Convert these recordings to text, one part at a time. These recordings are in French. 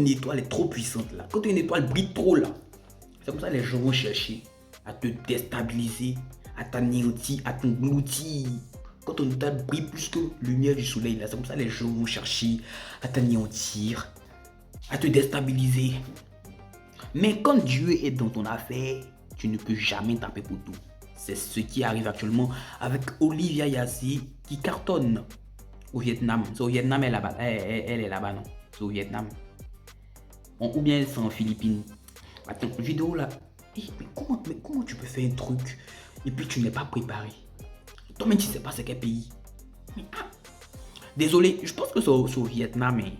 une étoile est trop puissante là, quand une étoile brille trop là, c'est comme ça les gens vont chercher à te déstabiliser, à t'anéantir, à t'engloutir. Quand ton étoile brille plus que la lumière du soleil là, c'est comme ça les gens vont chercher à t'anéantir, à te déstabiliser. Mais quand Dieu est dans ton affaire, tu ne peux jamais taper pour tout. C'est ce qui arrive actuellement avec Olivia Yassi qui cartonne au Vietnam. C'est au Vietnam, elle est là-bas, non? C'est au Vietnam. Ou bien c'est en Philippines. Attends, vidéo là. Mais comment tu peux faire un truc et puis tu n'es pas préparé? Toi-même tu ne sais pas c'est quel pays. Désolé, je pense que c'est au Vietnam. Mais...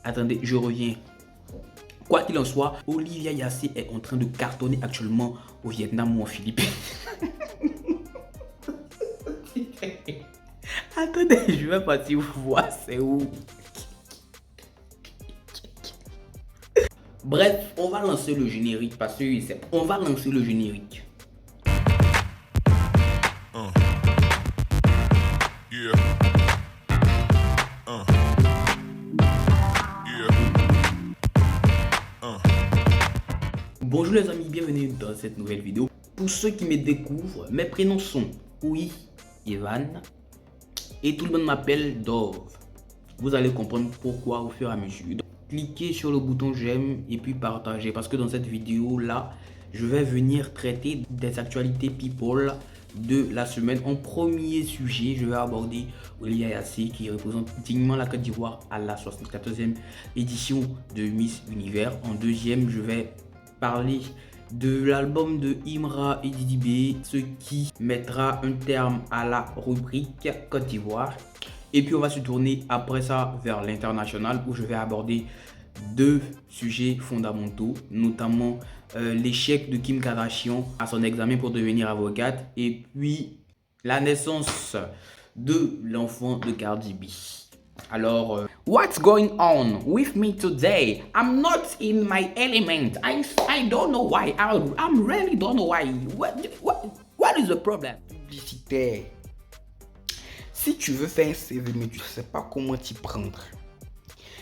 Attendez, je reviens. Quoi qu'il en soit, Olivia Yassi est en train de cartonner actuellement au Vietnam ou en Philippines. Attendez, je vais partir voir c'est où. Bref, on va lancer le générique parce que on va lancer le générique. Bonjour les amis, bienvenue dans cette nouvelle vidéo. Pour ceux qui me découvrent, mes prénoms sont Oui, Evan et tout le monde m'appelle Dove. Vous allez comprendre pourquoi au fur et à mesure. Donc, cliquez sur le bouton j'aime et puis partagez parce que dans cette vidéo là, je vais venir traiter des actualités people de la semaine. En premier sujet, je vais aborder Olivia Yassi qui représente dignement la Côte d'Ivoire à la 74e édition de Miss Univers. En deuxième, je vais parler de l'album de Imra et Didi B, ce qui mettra un terme à la rubrique Côte d'Ivoire. Et puis on va se tourner après ça vers l'international où je vais aborder deux sujets fondamentaux, notamment l'échec de Kim Kardashian à son examen pour devenir avocate et puis la naissance de l'enfant de Cardi B. Alors, what's going on with me today? I'm not in my element. I don't know why. I'm really don't know why. What is the problem? Publicitaire. Si tu veux faire un CV mais tu ne sais pas comment t'y prendre.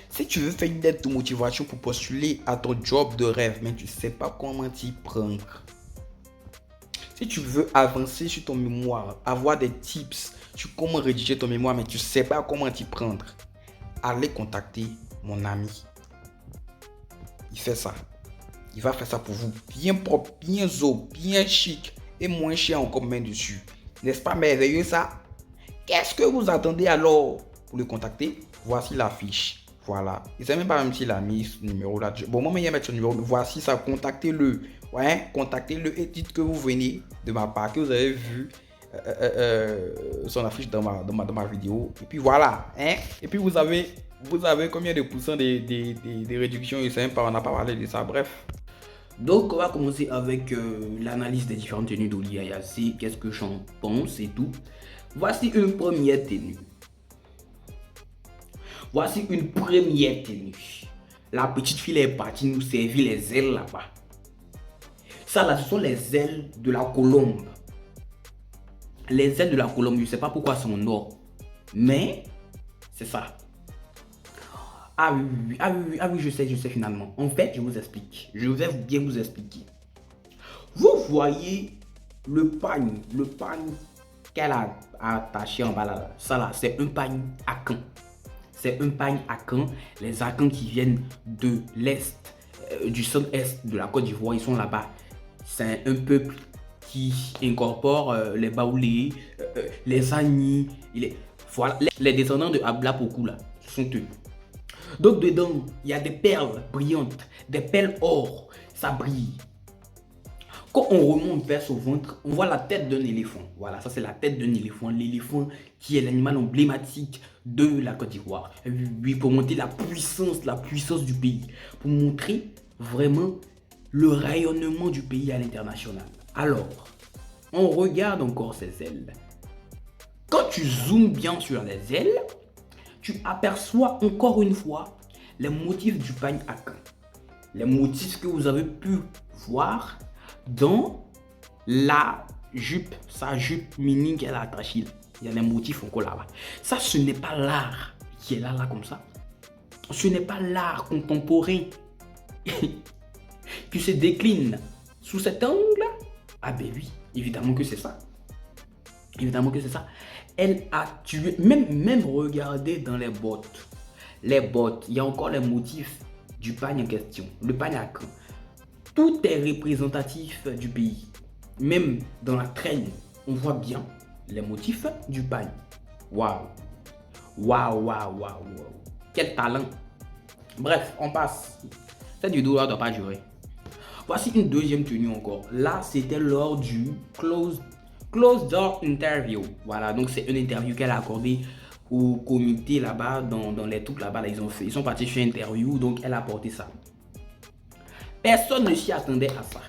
Si tu veux faire une lettre de motivation pour postuler à ton job de rêve mais tu ne sais pas comment t'y prendre. Si tu veux avancer sur ton mémoire, avoir des tips sur comment rédiger ton mémoire mais tu ne sais pas comment t'y prendre, allez contacter mon ami. Il fait ça. Il va faire ça pour vous. Bien propre, bien zo, bien chic et moins cher encore main dessus. N'est-ce pas merveilleux ça? Qu'est-ce que vous attendez alors pour le contacter? Voici la fiche. Voilà. Il ne sait même pas même s'il a mis ce numéro là. Bon, moi, il va mettre son numéro. Voici ça. Contactez-le. Ouais, contactez-le et dites que vous venez de ma part, que vous avez vu son affiche dans ma vidéo. Et puis voilà. Hein? Et puis vous avez combien de pourcents des réductions? Il ne sait même pas, on n'a pas parlé de ça. Bref. Donc, on va commencer avec l'analyse des différentes tenues d'Olivia Yassi. Qu'est-ce que j'en pense et tout. Voici une première tenue. Voici une première tenue. La petite fille est partie nous servir les ailes là-bas. Ça là, ce sont les ailes de la colombe. Les ailes de la colombe, je ne sais pas pourquoi c'est en or. Mais, c'est ça. Ah oui, je sais finalement. En fait, je vous explique. Je vais bien vous expliquer. Vous voyez le pagne qu'elle a attaché en bas là. Ça là, c'est un pagne Akan. C'est un pagne Akan. Les Akans qui viennent de l'Est, du centre-est de la Côte d'Ivoire, ils sont là-bas. C'est un peuple qui incorpore les Baoulés, les Agnis, voilà, les descendants de Abla Pokou là, ce sont eux. Donc dedans, il y a des perles brillantes, des perles or, ça brille. Quand on remonte vers son ventre, on voit la tête d'un éléphant. Voilà, ça c'est la tête d'un éléphant. L'éléphant qui est l'animal emblématique de la Côte d'Ivoire. Oui, pour montrer la puissance du pays. Pour montrer vraiment le rayonnement du pays à l'international. Alors, on regarde encore ses ailes. Quand tu zoomes bien sur les ailes, tu aperçois encore une fois les motifs du pagne Akan. Les motifs que vous avez pu voir dans la jupe, sa jupe mini qu'elle a attachée. Il y a des motifs encore là-bas. Ça, ce n'est pas l'art qui est là comme ça. Ce n'est pas l'art contemporain qui se décline sous cet angle-là. Ah ben oui, évidemment que c'est ça. Évidemment que c'est ça. Elle a tué, même regardez dans les bottes. Les bottes, il y a encore les motifs du pagne en question. Le pagne à cran. Tout est représentatif du pays. Même dans la traîne, on voit bien les motifs du pagne. Waouh. Waouh, waouh, waouh, waouh. Quel talent. Bref, on passe. Cette vidéo-là ne doit pas durer. Voici une deuxième tenue encore. Là, c'était lors du close door interview. Voilà, donc c'est une interview qu'elle a accordée au comité là-bas, dans les trucs là-bas. Là, ils sont partis faire une interview, donc elle a porté ça. Personne ne s'y attendait à ça.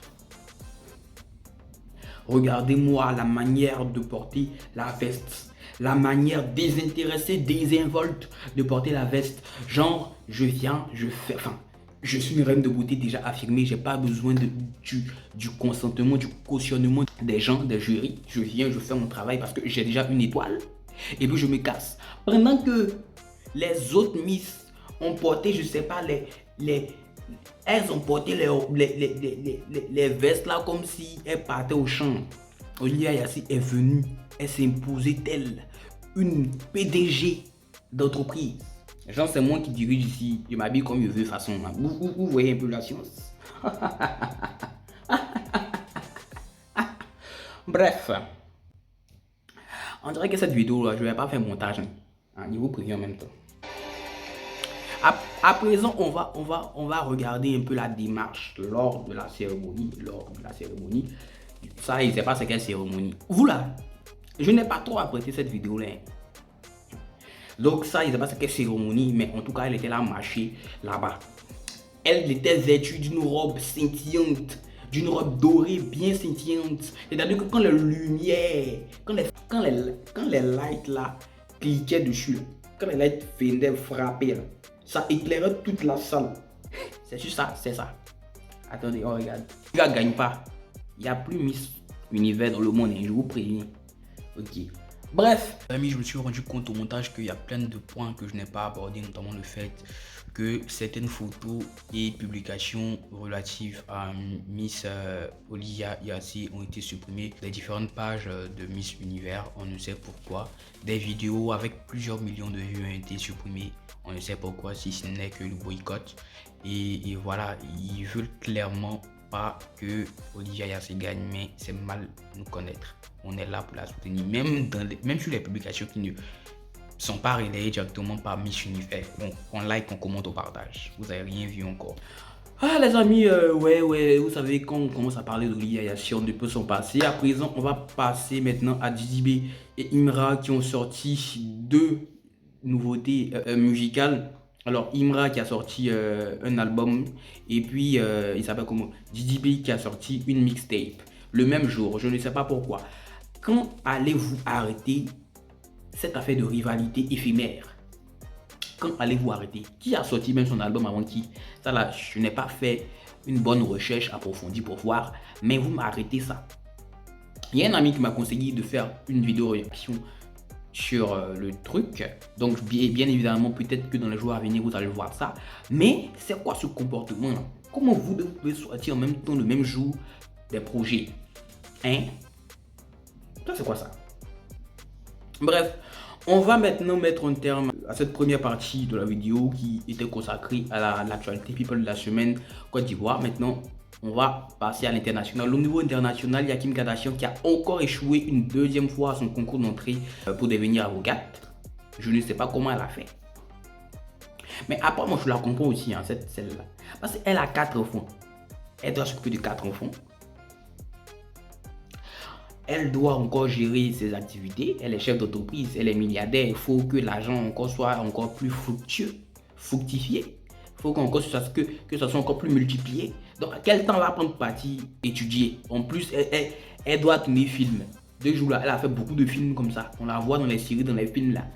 Regardez-moi la manière de porter la veste. La manière désintéressée, désinvolte de porter la veste. Genre, je viens, je fais... Enfin, je suis une reine de beauté déjà affirmée. J'ai pas besoin du consentement, du cautionnement des gens, des jurys. Je viens, je fais mon travail parce que j'ai déjà une étoile. Et puis je me casse. Pendant que les autres Miss ont porté, je sais pas, elles ont porté les vestes là comme si elles partaient au champ. Olivia Yassi est venue, elle s'est imposée telle une PDG d'entreprise. Genre, c'est moi qui dirige ici, je m'habille comme je veux, façon. Vous voyez un peu la science. Bref. On dirait que cette vidéo là, je vais pas faire montage. Je vous préviens en même temps. À présent, on va regarder un peu la démarche lors de la cérémonie. Ça, il ne sait pas c'est quelle cérémonie. Vous là, je n'ai pas trop apprécié cette vidéo là. Donc ça, il ne sait pas c'est quelle cérémonie, mais en tout cas, elle était là marcher là-bas. Elle était vêtue d'une robe scintillante, d'une robe dorée bien scintillante. C'est-à-dire que quand les lumières, quand les lights là cliquaient dessus, quand les lights venaient frapper là, ça éclairait toute la salle. C'est juste ça, c'est ça. Attendez, on regarde. Tu ne gagnes pas. Il n'y a plus Miss Univers dans le monde, je vous préviens. Ok. Bref, amis, je me suis rendu compte au montage qu'il y a plein de points que je n'ai pas abordés, notamment le fait que certaines photos et publications relatives à Miss Olivia Yassi ont été supprimées. Les différentes pages de Miss Univers, on ne sait pourquoi. Des vidéos avec plusieurs millions de vues ont été supprimées. On ne sait pourquoi, si ce n'est que le boycott. Et voilà, ils veulent clairement pas que Olivia Yassi gagne, mais c'est mal nous connaître. On est là pour la soutenir, même sur les publications qui ne sont pas relayées directement par Miss Univers. Bon, on like, on commente, on partage. Vous n'avez rien vu encore. Ah les amis, ouais, vous savez quand on commence à parler d'Olivia Yassi, on ne peut s'en passer. À présent, on va passer maintenant à Didi B et Imra qui ont sorti deux nouveautés musicales. Alors Imra qui a sorti un album et puis il s'appelle comment, Didi B qui a sorti une mixtape le même jour. Je ne sais pas pourquoi. Quand allez-vous arrêter cette affaire de rivalité éphémère? Quand allez-vous arrêter? Qui a sorti même son album avant qui? Ça là, je n'ai pas fait une bonne recherche approfondie pour voir, mais vous m'arrêtez ça. Il y a un ami qui m'a conseillé de faire une vidéo réaction sur le truc. Donc bien évidemment, peut-être que dans les jours à venir, vous allez voir ça. Mais c'est quoi ce comportement là? Comment vous pouvez sortir en même temps, le même jour, des projets? Hein? Ça c'est quoi ça? Bref, on va maintenant mettre un terme à cette première partie de la vidéo qui était consacrée à l'actualité people de la semaine Côte d'Ivoire. Maintenant, on va passer à l'international. Au niveau international, il y a Kim Kardashian qui a encore échoué une deuxième fois à son concours d'entrée pour devenir avocate. Je ne sais pas comment elle a fait. Mais après, moi, je la comprends aussi, hein, celle-là. Parce qu'elle a 4 enfants. Elle doit s'occuper de 4 enfants. Elle doit encore gérer ses activités. Elle est chef d'entreprise, elle est milliardaire. Il faut que l'argent encore soit encore plus fructifié. Il faut que ça soit encore plus multiplié. Donc, à quel temps elle va prendre partie étudier? En plus, elle doit tourner film. 2 jours là, elle a fait beaucoup de films comme ça. On la voit dans les séries, dans les films là.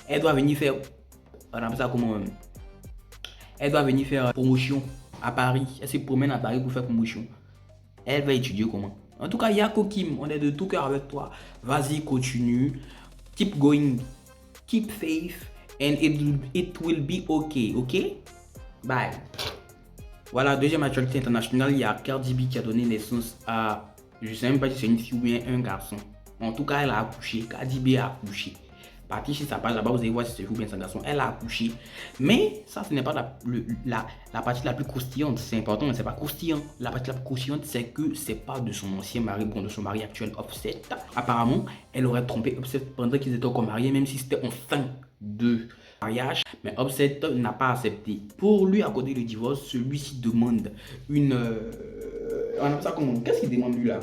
Elle doit venir faire, on appelle ça comment? Elle doit venir faire promotion à Paris. Elle se promène à Paris pour faire promotion. Elle va étudier comment? En tout cas, Yako Kim, on est de tout cœur avec toi. Vas-y, continue. Keep going. Keep faith. And it will be okay, ok? Bye. Voilà, deuxième actualité internationale, il y a Cardi B qui a donné naissance à, je sais même pas si c'est une fille ou bien un garçon. En tout cas, elle a accouché. Cardi B a accouché. Partez chez sa page là-bas, vous allez voir si c'est fille ou bien c'est un garçon. Elle a accouché. Mais ça, ce n'est pas la partie la plus croustillante. C'est important, mais c'est pas croustillant. La partie la plus croustillante, c'est que c'est pas de son ancien mari, bon, de son mari actuel, Offset. Apparemment, elle aurait trompé Offset pendant qu'ils étaient encore mariés, même si c'était en fin de mariage, mais Offset n'a pas accepté. Pour lui accorder le divorce, celui-ci demande une... on appelle ça comment? Qu'est-ce qu'il demande lui là?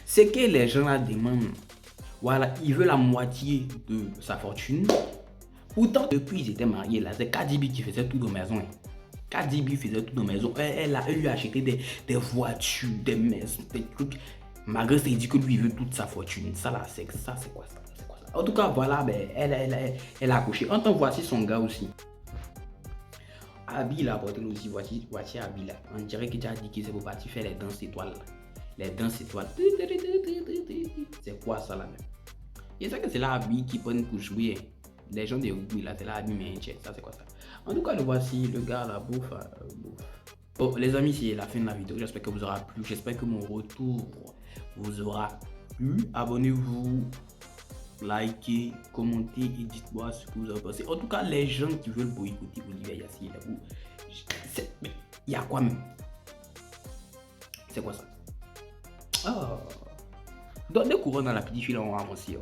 C'est que les gens là demandent, voilà, il veut la moitié de sa fortune. Pourtant, depuis ils étaient mariés là, c'est Cardi B qui faisait tout dans la maison. Cardi B faisait tout dans la maison. Elle lui a acheté des voitures, des maisons, des trucs. Malgré ça, il dit que lui il veut toute sa fortune. Ça là, c'est quoi ça? En tout cas, voilà, ben, elle a accouché. En tant que voici son gars aussi. Abby l'a apporté aussi, voici Abby là. On dirait qu'il a dit que c'est pour partir faire les danses étoiles. Les danses étoiles. C'est quoi ça là même? Et ça que c'est là Abby qui prend pour jouer. Les gens de rugby là, c'est là Abby mais ça c'est quoi ça? En tout cas, le voici, le gars là, bouffe. Bon, les amis, c'est la fin de la vidéo. J'espère que vous aura plu. J'espère que mon retour vous aura plu. Abonnez-vous. Likez, commentez et dites-moi ce que vous avez pensé. En tout cas, les gens qui veulent boycotter Olivia Yassi, il y a quoi même? C'est quoi ça? Oh. Donne des couronnes dans la petite fille, on va avancer.